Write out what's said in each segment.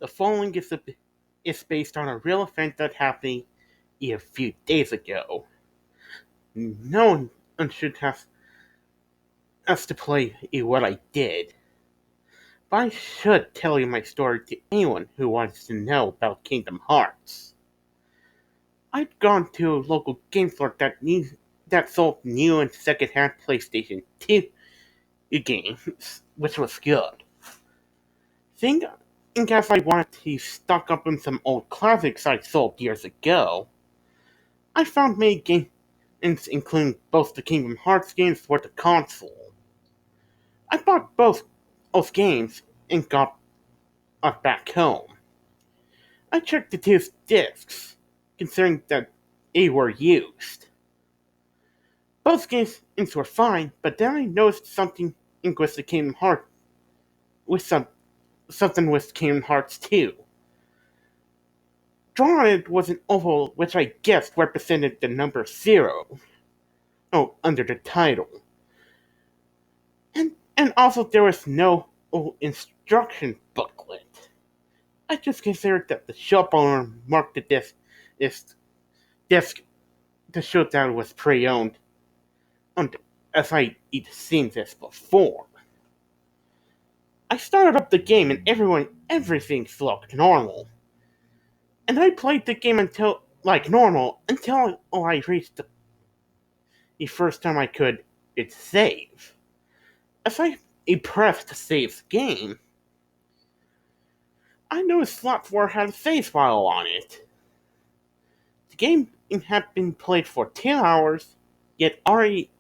The following is based on a real event that happened a few days ago. No one should have us to play what I did, but I should tell you my story to anyone who wants to know about Kingdom Hearts. I'd gone to a local game store that sold new and second-hand PlayStation 2 games, which was good. Seeing as I wanted to stock up on some old classics I sold years ago, I found many games including both the Kingdom Hearts games for the console. I bought both those games and got back home. I checked the two discs, considering that they were used. Both games were fine, but then I noticed something with the Kingdom Hearts with something with Kingdom Hearts 2. Drawn on it was an oval which I guessed represented the number 0. Oh, under the title. And also there was no instruction booklet. I just considered that the shop owner marked this disc to show that it was pre-owned, as I'd seen this before. I started up the game and everything looked normal. And I played the game until I reached the first time I could save. As I pressed to save the game, I noticed Slot 4 had a save file on it. The game had been played for 10 hours, yet already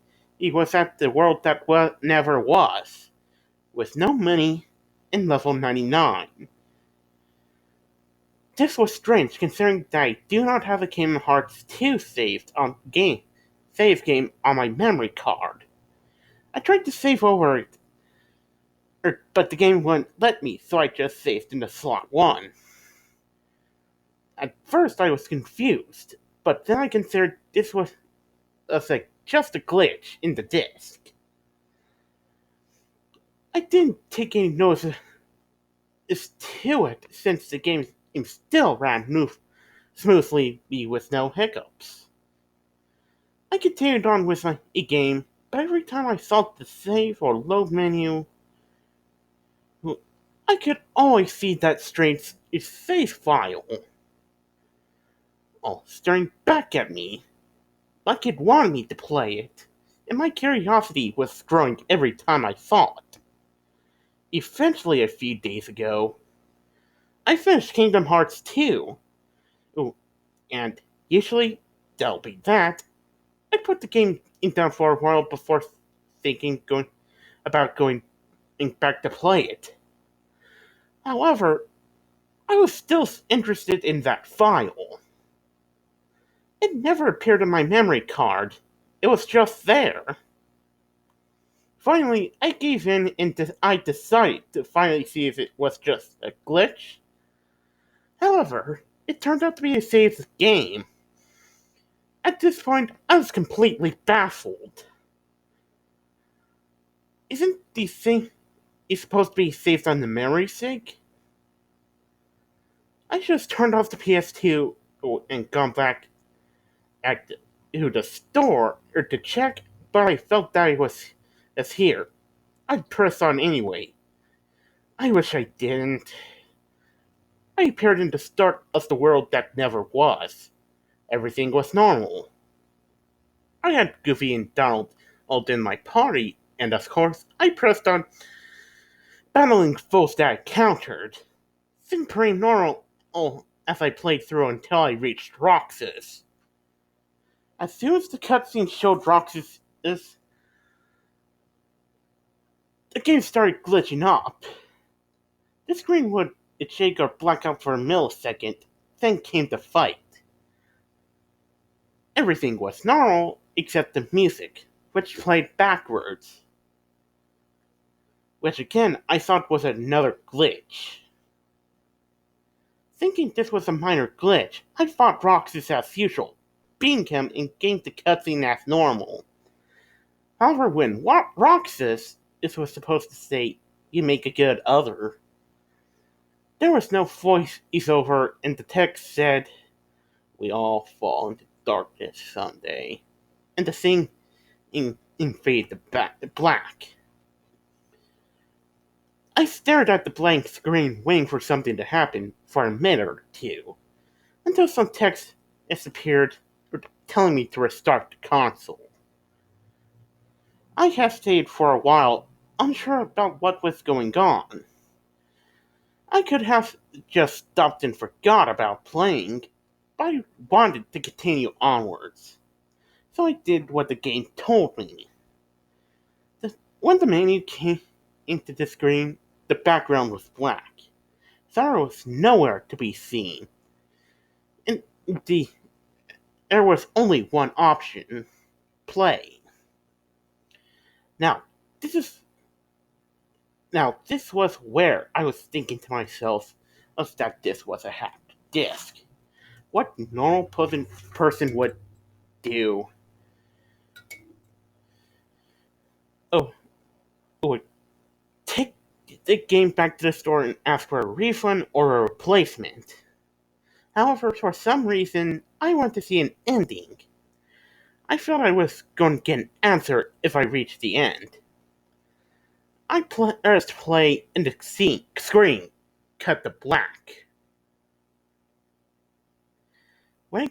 it was at the world that never was, with no money and level 99. This was strange considering that I do not have a Kingdom Hearts 2 save game on my memory card. I tried to save over it, but the game wouldn't let me, so I just saved into slot 1. At first I was confused, but then I considered this was just a glitch in the disc. I didn't take any notice to it since the game still ran smoothly with no hiccups. I continued on with my game, but every time I saw the save or load menu, I could always see that strange save file staring back at me, like it wanted me to play it, and my curiosity was growing every time I saw it. Eventually, a few days ago, I finished Kingdom Hearts 2. Oh, and usually, that'll be that. I put the game down for a while before about going back to play it. However, I was still interested in that file. It never appeared on my memory card. It was just there. Finally, I gave in and I decided to finally see if it was just a glitch. However, it turned out to be a saved game. At this point, I was completely baffled. Isn't the thing supposed to be saved on the memory stick? I just turned off the PS2 and gone back to the store to check, but I felt that it was here. I'd press on anyway. I wish I didn't. I appeared in the start of the world that never was. Everything was normal. I had Goofy and Donald all in my party, and of course, I pressed on battling foes that I encountered. Seemed pretty normal as I played through until I reached Roxas. As soon as the cutscene showed Roxas, the game started glitching up. The screen would shake or black out for a millisecond, then came the fight. Everything was normal except the music, which played backwards. Which again I thought was another glitch. Thinking this was a minor glitch, I fought Roxas as usual, beating him and gained the cutscene as normal. However, when Roxas was supposed to say, "You make a good other," There was no voiceover, and the text said, "We all fall into darkness someday." And the scene faded to black. I stared at the blank screen, waiting for something to happen for a minute or two, until some text appeared telling me to restart the console. I hesitated for a while, unsure about what was going on. I could have just stopped and forgot about playing, but I wanted to continue onwards. So I did what the game told me. When the menu came into the screen, the background was black. Sarah was nowhere to be seen. And there was only one option: play. Now, this is this was where I was thinking to myself that this was a hacked disc. What normal person would do? Oh, would take the game back to the store and ask for a refund or a replacement. However, for some reason, I wanted to see an ending. I felt I was going to get an answer if I reached the end. I pressed play and the screen cut to black. When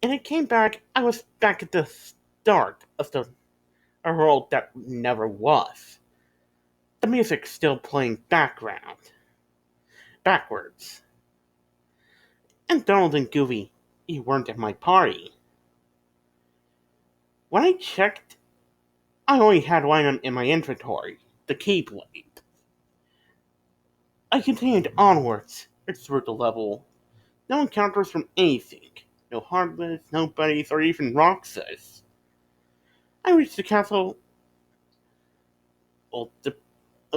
it came back, I was back at the start of a world that never was. The music still playing backwards. And Donald and Goofy, you weren't at my party. When I checked, I only had one item in my inventory, the Keyblade. I continued onwards through the level. No encounters from anything. No Heartless, no buddies, or even Roxas. I reached the castle. Well, the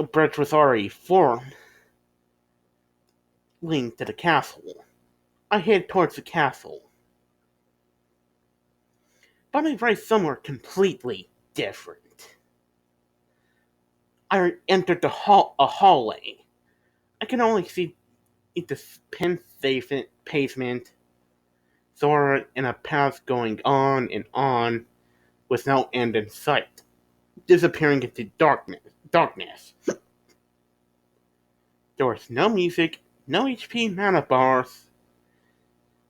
bridge was already formed, leading to the castle. I headed towards the castle. But I arrived somewhere completely different. I entered a hallway. I could only see the pin pavement, Sora in a path going on and on with no end in sight, disappearing into darkness. There was no music, no HP mana bars,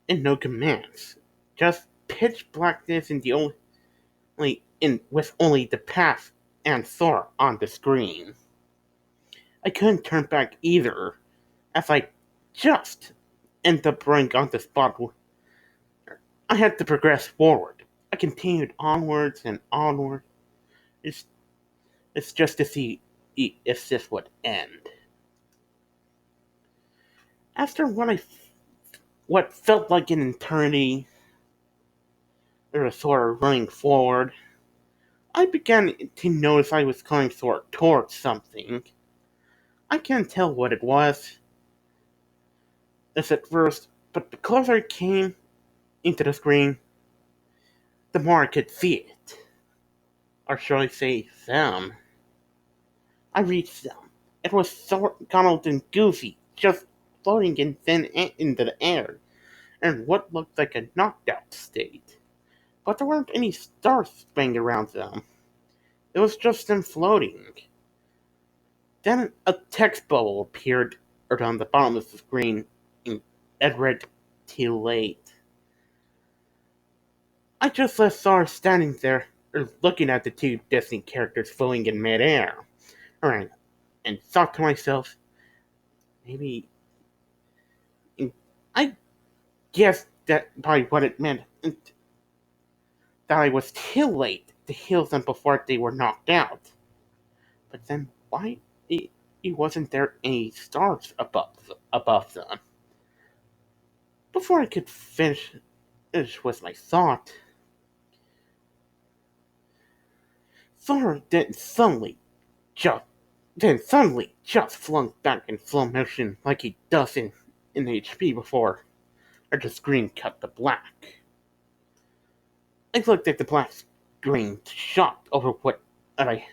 and no commands. Just pitch blackness and with only the path and Sora on the screen. I couldn't turn back either, as I just ended up running on the spot. I had to progress forward. I continued onwards and onward. It's just to see if this would end. After what felt like an eternity, or sort of running forward, I began to notice I was going towards something. I can't tell what it was at first, but the closer it came into the screen, the more I could see it. Or shall I say, them. I reached them. It was Donald and Goofy, just floating into the air, in what looked like a knocked out state. But there weren't any stars spinning around them. It was just them floating. Then a text bubble appeared around the bottom of the screen, and it read, "Too late." I just left Sora standing there, looking at the two Disney characters floating in midair. Alright, and thought to myself, maybe. I guessed that by what it meant, that I was too late to heal them before they were knocked out. But then why wasn't there any stars above them? Before I could finish with my thought, Sora suddenly just flung back in slow motion like he does in HP before the screen cut to black. I looked at the black screen, shocked over what had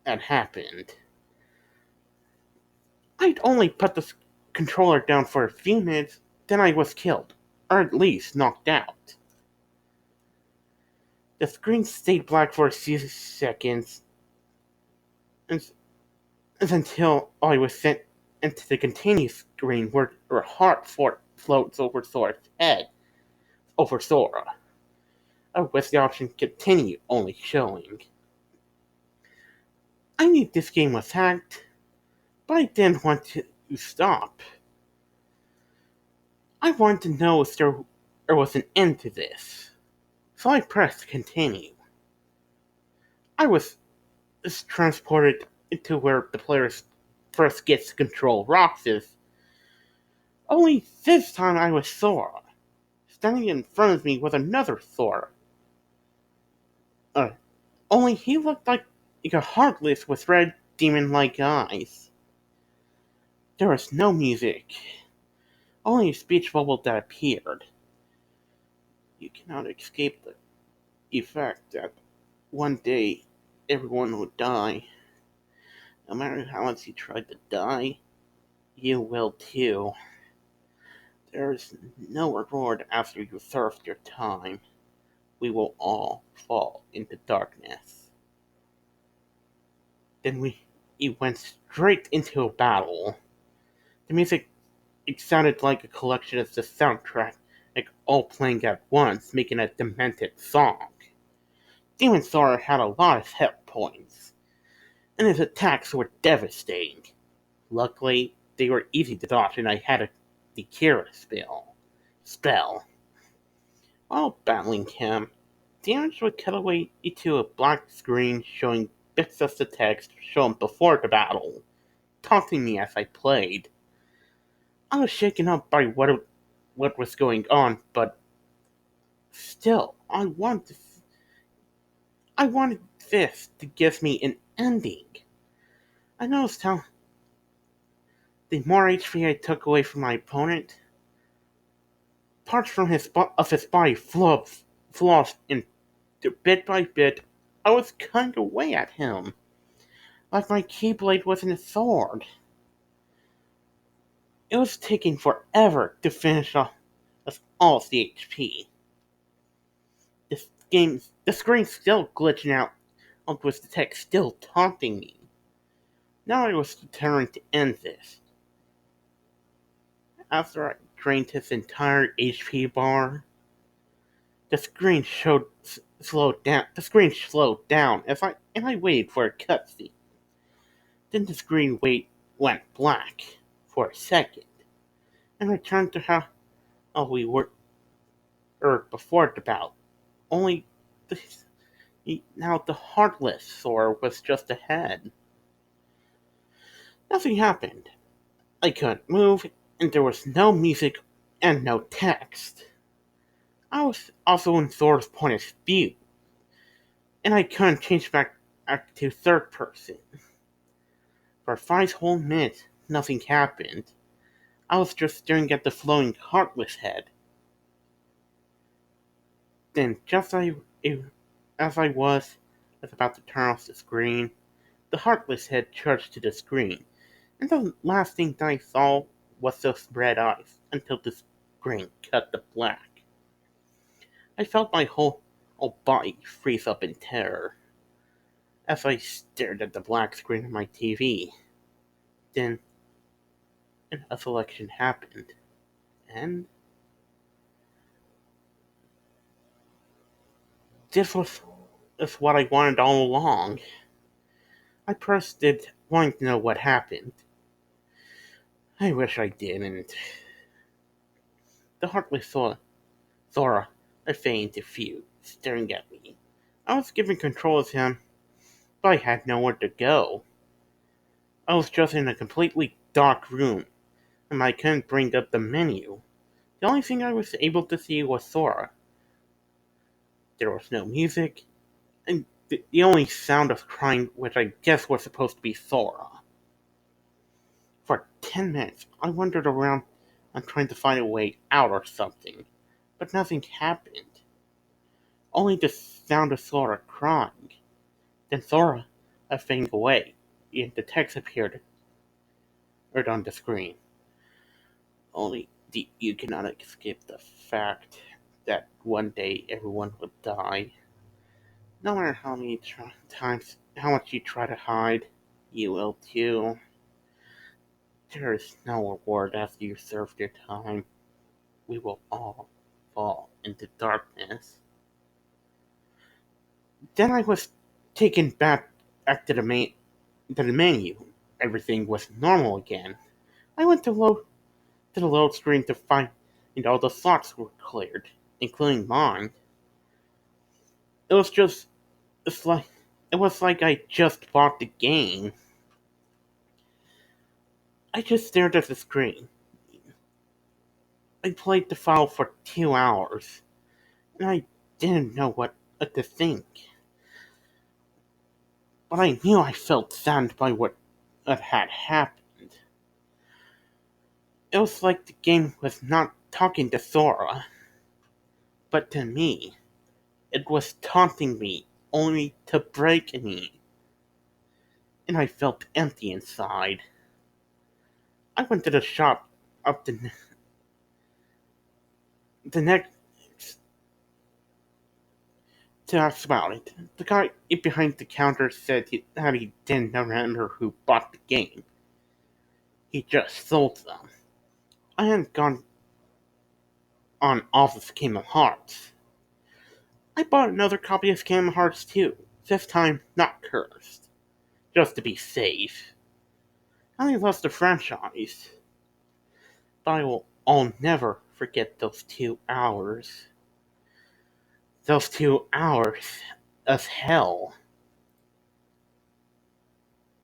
happened. I'd only put the controller down for a few minutes, then I was killed, or at least knocked out. The screen stayed black for a few seconds, and until I was sent into the continue screen where her heart floats over Sora's head, over Sora. With the option continue only showing. I knew this game was hacked, but I didn't want to stop. I wanted to know if there was an end to this, so I pressed continue. I was transported into where the player first gets to control Roxas, only this time I was Sora. Standing in front of me was another Sora. Uh, Only he looked like a heartless with red demon-like eyes. There was no music, only a speech bubble that appeared. You cannot escape the effect that one day everyone would die. No matter how much you try to die, you will too. There is no reward after you served your time. We will all fall into darkness. Then we went straight into a battle. The music, it sounded like a collection of the soundtrack, like all playing at once, making a demented song. Demon Sora had a lot of hit points, and his attacks were devastating. Luckily, they were easy to dodge, and I had the Kira spell. While battling him, the image would cut away to a black screen showing bits of the text shown before the battle, taunting me as I played. I was shaken up by what was going on, but still, I wanted this to give me an ending. I noticed how the more HP I took away from my opponent, parts from his body flew in bit by bit. I was cutting away at him, like my keyblade wasn't a sword. It was taking forever to finish off all of the HP. The screen's still glitching out, with the text still taunting me. Now I was determined to end this. After I drained his entire HP bar, the screen slowed down. The screen slowed down as I waited for a cutscene. Then the screen went black for a second and returned to how we were before the battle. Only now the heartless Sora was just ahead. Nothing happened. I couldn't move, and there was no music and no text. I was also in Sora's point of view, and I couldn't change back to third person. For 5 whole minutes, nothing happened. I was just staring at the flowing heartless head. Then, as I was about to turn off the screen, the heartless head charged to the screen, and the last thing that I saw was those red eyes until the screen cut to black. I felt my whole body freeze up in terror as I stared at the black screen of my TV. Then a selection happened, and this was what I wanted all along. I pressed it, wanting to know what happened. I wish I didn't. The heartless Sora, I feigned defeat, staring at me. I was given control of him, but I had nowhere to go. I was just in a completely dark room, and I couldn't bring up the menu. The only thing I was able to see was Sora. There was no music, and the only sound of crying, which I guess was supposed to be Sora. For 10 minutes, I wandered around trying to find a way out or something, but nothing happened. Only the sound of Sora crying. Then Sora fading away, and the text appeared. or on the screen. Only you cannot escape the fact that one day everyone will die. No matter how many times, how much you try to hide, you will too. There is no reward after you serve your time. We will all fall into darkness. Then I was taken back to the menu. Everything was normal again. I went to the load screen to find all the slots were cleared, including mine. It was just it's like it was like I just bought the game. I just stared at the screen. I played the file for 2 hours, and I didn't know what to think. But I knew I felt saddened by what had happened. It was like the game was not talking to Sora, but to me. It was taunting me, only to break me, and I felt empty inside. I went to the shop up the next to ask about it. The guy behind the counter said that he didn't remember who bought the game. He just sold them. I hadn't gone on off of Kingdom Hearts. I bought another copy of Kingdom Hearts 2, this time not cursed, just to be safe. I lost the franchise, but I'll never forget those 2 hours. Those 2 hours of hell.